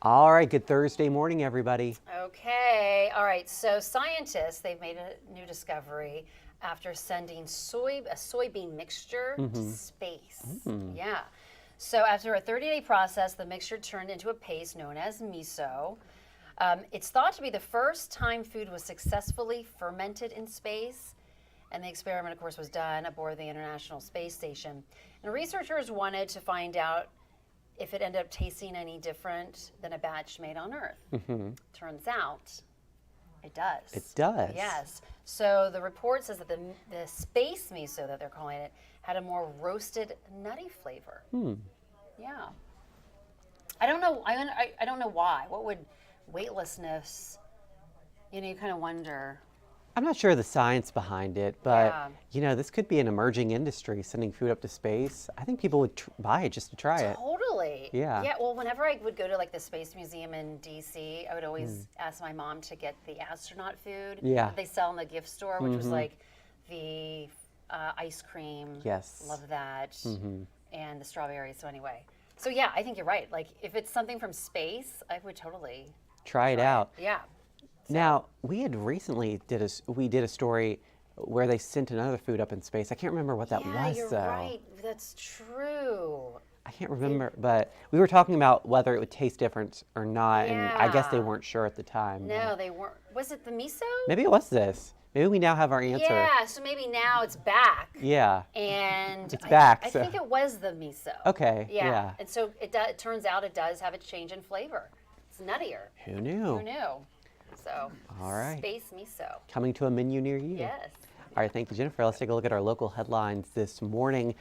All right, good Thursday morning, everybody. Okay, all right. So scientists, they've made a new discovery after sending a soybean mixture to space. Yeah. So after a 30-day process, the mixture turned into a paste known as miso. It's thought to be the first time food was successfully fermented in space. And the experiment, of course, was done aboard the International Space Station. And researchers wanted to find out if it ended up tasting any different than a batch made on Earth. Turns out it does. It does. Yes. So the report says that the space miso that they're calling it had a more roasted, nutty flavor. Yeah. I don't know. I don't know why. What would weightlessness? You kind of wonder. I'm not sure of the science behind it, but Yeah. this could be an emerging industry, sending food up to space. I think people would buy it just to try it. Totally. Yeah. Yeah. Well, whenever I would go to like the Space Museum in D.C., I would always ask my mom to get the astronaut food that they sell in the gift store, which was like the ice cream. Yes. Love that. And the strawberries. So anyway. So yeah, I think you're right. Like if it's something from space, I would totally Try it out. Yeah. Now, we had recently did a story where they sent another food up in space. I can't remember what that was, you're though. right. That's true. I can't remember, but we were talking about whether it would taste different or not, and I guess they Yeah. weren't sure at the time. No, they weren't. Was it the miso? Maybe it was this. Maybe we now have our answer. Yeah, so maybe now it's back. Yeah. And It's back, I so- think it was the miso. Okay, Yeah. yeah. And so it turns out it does have a change in flavor. It's nuttier. Who knew? Who knew? So, All right. space miso. Coming to a menu near you. Yes. All right, thank you, Jennifer. Let's take a look at our local headlines this morning.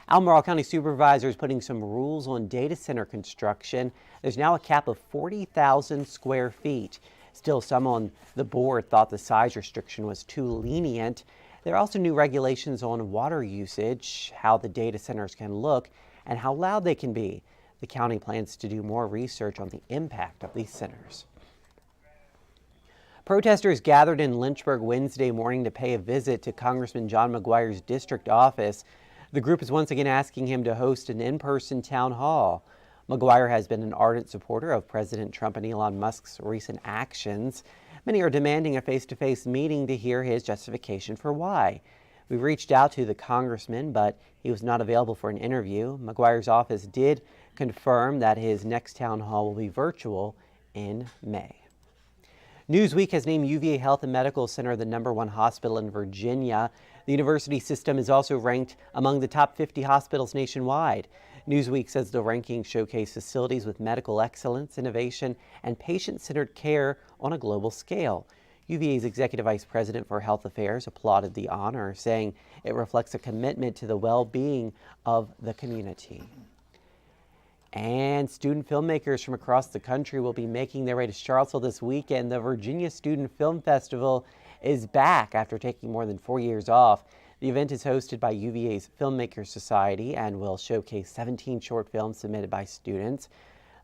Albemarle County Supervisor is putting some rules on data center construction. There's now a cap of 40,000 square feet. Still, some on the board thought the size restriction was too lenient. There are also new regulations on water usage, how the data centers can look, and how loud they can be. The county plans to do more research on the impact of these centers. Protesters gathered in Lynchburg Wednesday morning to pay a visit to Congressman John McGuire's district office. The group is once again asking him to host an in-person town hall. McGuire has been an ardent supporter of President Trump and Elon Musk's recent actions. Many are demanding a face-to-face meeting to hear his justification for why. We reached out to the congressman, but he was not available for an interview. McGuire's office did confirm that his next town hall will be virtual in May. Newsweek has named UVA Health and Medical Center the #1 hospital in Virginia. The university system is also ranked among the top 50 hospitals nationwide. Newsweek says the rankings showcase facilities with medical excellence, innovation, and patient-centered care on a global scale. UVA's Executive Vice President for Health Affairs applauded the honor, saying it reflects a commitment to the well-being of the community. And student filmmakers from across the country will be making their way to Charlottesville this weekend. The Virginia Student Film Festival is back after taking more than 4 years off. The event is hosted by UVA's Filmmakers Society and will showcase 17 short films submitted by students.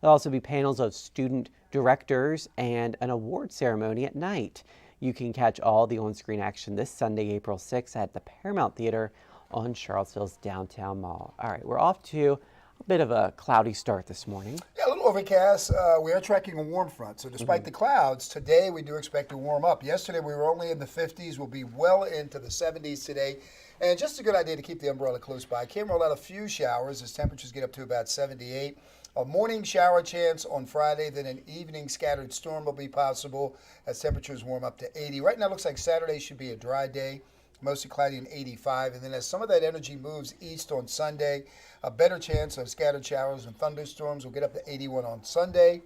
There'll also be panels of student directors and an award ceremony at night. You can catch all the on-screen action this Sunday, April 6th at the Paramount Theater on Charlottesville's downtown mall. All right, we're off to a bit of a cloudy start this morning. Yeah, a little overcast. We are tracking a warm front, so despite the clouds, today we do expect to warm up. Yesterday we were only in the 50s. We'll be well into the 70s today. And just a good idea to keep the umbrella close by. Can roll out a few showers as temperatures get up to about 78. A morning shower chance on Friday, then an evening scattered storm will be possible as temperatures warm up to 80. Right now it looks like Saturday should be a dry day. Mostly cloudy and 85. And then as some of that energy moves east on Sunday, a better chance of scattered showers and thunderstorms will get up to 81 on Sunday.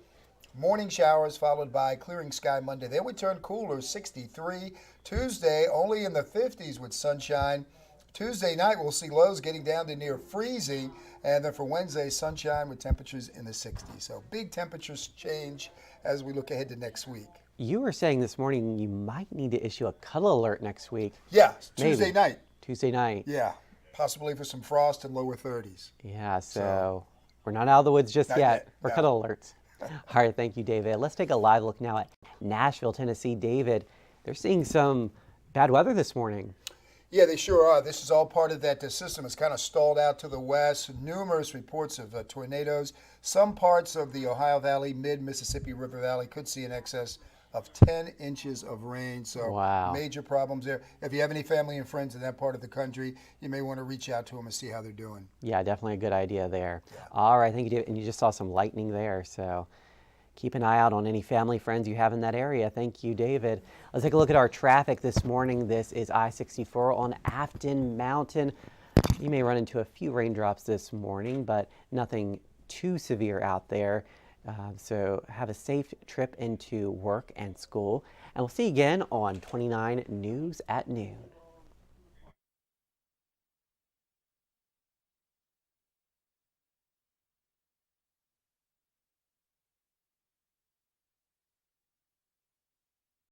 Morning showers followed by clearing sky Monday. Then we turn cooler, 63. Tuesday, only in the 50s with sunshine. Tuesday night, we'll see lows getting down to near freezing. And then for Wednesday, sunshine with temperatures in the 60s. So big temperatures change as we look ahead to next week. You were saying this morning you might need to issue a cuddle alert next week. Yeah, Maybe. Tuesday night. Tuesday night. Yeah, possibly for some frost and lower 30s. Yeah, so we're not out of the woods just Not yet. yet, We're no. cuddle alerts. All right, thank you, David. Let's take a live look now at Nashville, Tennessee. David, they're seeing some bad weather this morning. Yeah, they sure are. This is all part of that. The system is kind of stalled out to the west. Numerous reports of tornadoes. Some parts of the Ohio Valley, mid-Mississippi River Valley could see in excess of 10 inches of rain. So Wow. major problems there. If you have any family and friends in that part of the country, you may want to reach out to them and see how they're doing. Yeah, definitely a good idea there. All right, thank you, David. And you just saw some lightning there, so keep an eye out on any family, friends you have in that area. Thank you, David. Let's take a look at our traffic this morning. This is I-64 on Afton Mountain. You may run into a few raindrops this morning, but nothing too severe out there. So have a safe trip into work and school. And we'll see you again on 29 News at noon.